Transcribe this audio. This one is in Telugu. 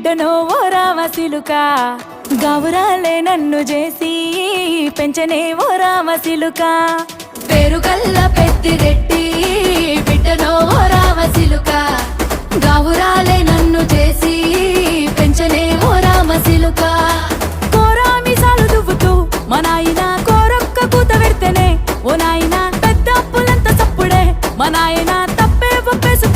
బిడ్డనో ఓ రామసిలుక గావురాలే నన్ను చేసి పెంచనే ఓ రామసిలుక పేరుగల్ల పెద్దిరెడ్డి బిడ్డనో ఓ రామసిలుక గావురాలే నన్ను చేసి పెంచనే ఓ రామసిలుక కోరామిసాలు దువ్వుతూ మా నాయన కోరొక్క కూత పెడితేనే ఓ నాయన పెద్ద అప్పులంత చప్పుడే మా నాయన తప్పే ఒప్పేసు